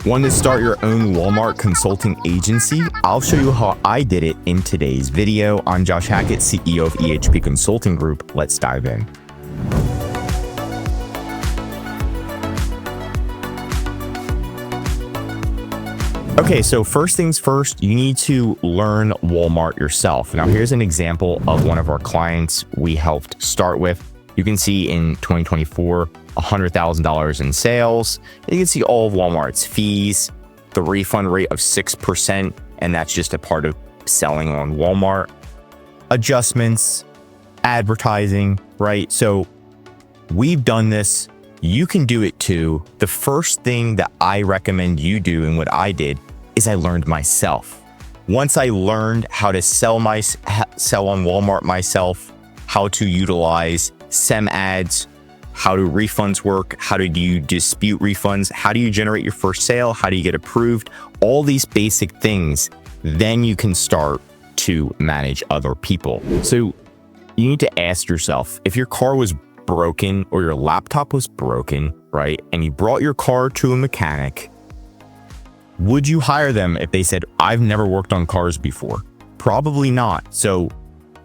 Want to start your own Walmart consulting agency? I'll show you how I did it in today's video. I'm Josh Hackett, CEO of EHP Consulting Group. Let's dive in. Okay, so first things first, you need to learn Walmart yourself. Now, here's an example of one of our clients we helped start with. You can see in 2024, $100,000 in sales. You can see all of Walmart's fees, the refund rate of 6%, and that's just a part of selling on Walmart. Adjustments, advertising, right? So we've done this. You can do it too. The first thing that I recommend you do, and what I did, is I learned myself. Once I learned how to sell on Walmart myself, how to utilize SEM ads, how do refunds work, how do you dispute refunds, how do you generate your first sale, how do you get approved, all these basic things, then you can start to manage other people. So you need to ask yourself, if your car was broken or your laptop was broken, right, and you brought your car to a mechanic, would you hire them if they said, I've never worked on cars before? Probably not. So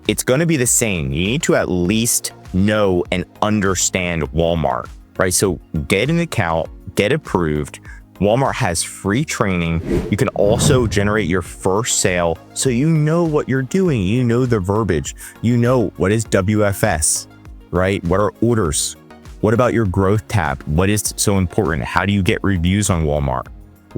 it's going to be the same. You need to at least know and understand Walmart, right? So get an account, get approved. Walmart has free training. You can also generate your first sale so you know what you're doing. You know the verbiage. You know what is WFS, right? What are orders? What about your growth tab? What is so important? How do you get reviews on Walmart?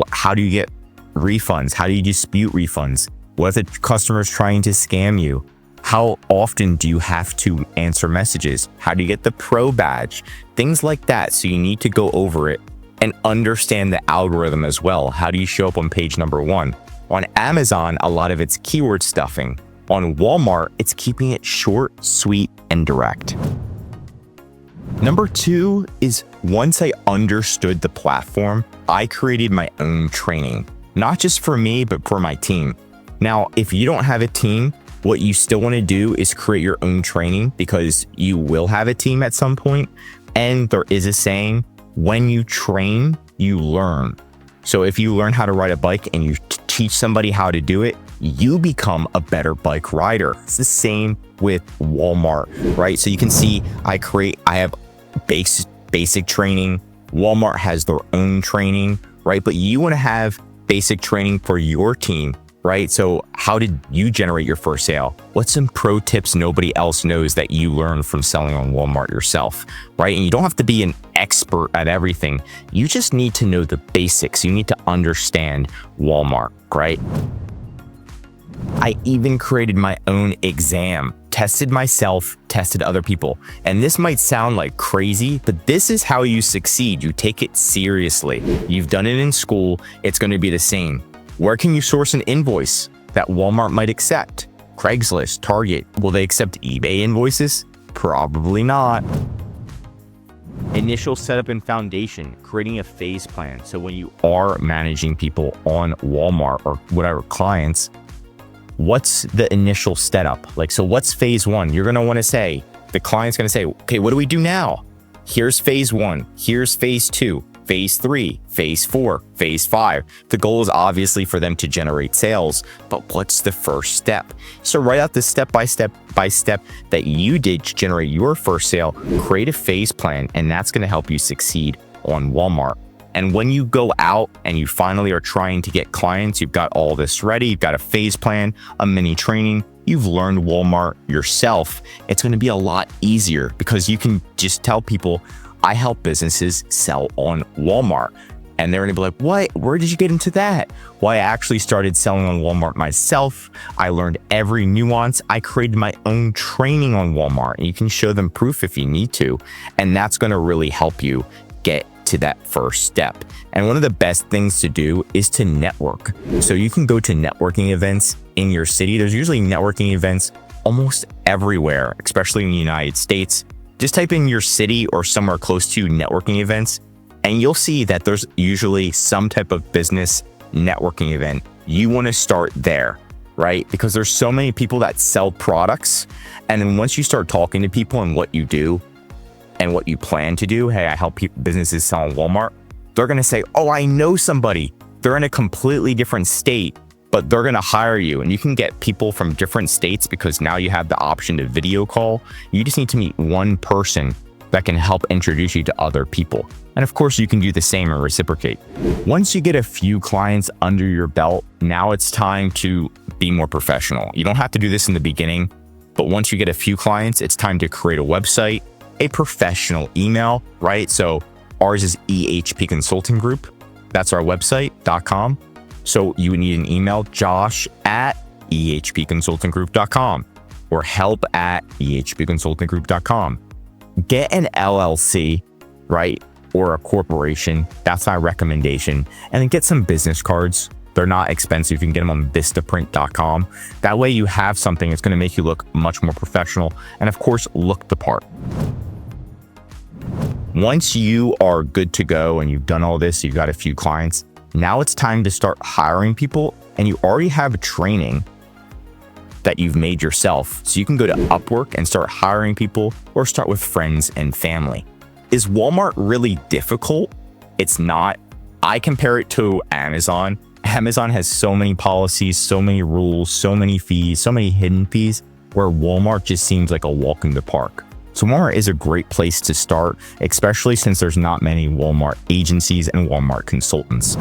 How do you get refunds? How do you dispute refunds? What if the customer is trying to scam you? How often do you have to answer messages? How do you get the pro badge? Things like that. So you need to go over it and understand the algorithm as well. How do you show up on page number 1? On Amazon, a lot of it's keyword stuffing. On Walmart, it's keeping it short, sweet, and direct. Number 2 is once I understood the platform, I created my own training, not just for me, but for my team. Now, if you don't have a team, what you still want to do is create your own training because you will have a team at some point. And there is a saying, when you train, you learn. So if you learn how to ride a bike and you teach somebody how to do it, you become a better bike rider. It's the same with Walmart, right? So you can see I have basic training. Walmart has their own training, right? But you want to have basic training for your team, right? So how did you generate your first sale? What's some pro tips nobody else knows that you learned from selling on Walmart yourself, right? And you don't have to be an expert at everything. You just need to know the basics. You need to understand Walmart, right? I even created my own exam, tested myself, tested other people. And this might sound like crazy, but this is how you succeed. You take it seriously. You've done it in school. It's going to be the same. Where can you source an invoice that Walmart might accept? Craigslist, Target. Will they accept eBay invoices? Probably not. Initial setup and foundation, creating a phase plan. So when you are managing people on Walmart or whatever clients, what's the initial setup? Like, so what's phase 1? You're going to want to say, the client's going to say, okay, what do we do now? Here's phase 1. Here's phase 2. Phase 3, phase 4, phase 5. The goal is obviously for them to generate sales, but what's the first step? So write out the step by step that you did to generate your first sale, create a phase plan, and that's going to help you succeed on Walmart. And when you go out and you finally are trying to get clients, you've got all this ready, you've got a phase plan, a mini training, you've learned Walmart yourself, it's going to be a lot easier because you can just tell people, I help businesses sell on Walmart. And they're going to be like, what? Where did you get into that? Well, I actually started selling on Walmart myself. I learned every nuance. I created my own training on Walmart. And you can show them proof if you need to. And that's going to really help you get to that first step. And one of the best things to do is to network. So you can go to networking events in your city. There's usually networking events almost everywhere, especially in the United States. Just type in your city or somewhere close to networking events, and you'll see that there's usually some type of business networking event. You want to start there, right? Because there's so many people that sell products. And then once you start talking to people and what you do and what you plan to do, hey, I help businesses sell on Walmart, they're going to say, oh, I know somebody. They're in a completely different state, but they're going to hire you. And you can get people from different states because now you have the option to video call. You just need to meet one person that can help introduce you to other people. And of course, you can do the same and reciprocate. Once you get a few clients under your belt, now it's time to be more professional. You don't have to do this in the beginning, but once you get a few clients, it's time to create a website, a professional email, right? So ours is EHP Consulting Group. That's our website.com. So you would need an email, josh@ehpconsultinggroup.com or help@ehpconsultinggroup.com. Get an LLC, right? Or a corporation. That's my recommendation. And then get some business cards. They're not expensive. You can get them on vistaprint.com. That way you have something that's going to make you look much more professional and of course, look the part. Once you are good to go and you've done all this, you've got a few clients, now it's time to start hiring people and you already have a training that you've made yourself. So you can go to Upwork and start hiring people or start with friends and family. Is Walmart really difficult? It's not. I compare it to Amazon. Amazon has so many policies, so many rules, so many fees, so many hidden fees, where Walmart just seems like a walk in the park. So Walmart is a great place to start, especially since there's not many Walmart agencies and Walmart consultants.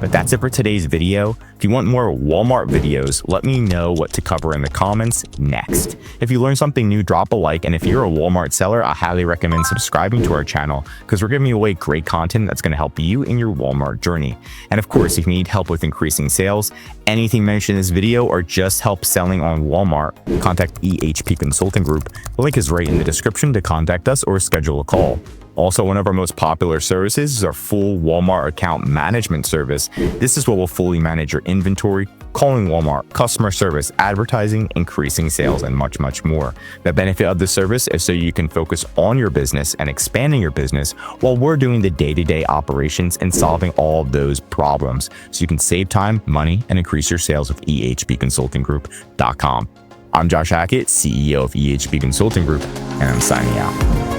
But that's it for today's video. If you want more Walmart videos, let me know what to cover in the comments next. If you learned something new, drop a like. And if you're a Walmart seller, I highly recommend subscribing to our channel because we're giving away great content that's going to help you in your Walmart journey. And of course, if you need help with increasing sales, anything mentioned in this video, or just help selling on Walmart, contact EHP Consulting Group. The link is right in the description to contact us or schedule a call. Also, one of our most popular services is our full Walmart account management service. This is what will fully manage your inventory, calling Walmart, customer service, advertising, increasing sales, and much, much more. The benefit of the service is so you can focus on your business and expanding your business while we're doing the day-to-day operations and solving all of those problems. So you can save time, money, and increase your sales with ehpconsultinggroup.com. I'm Josh Hackett, CEO of EHP Consulting Group, and I'm signing out.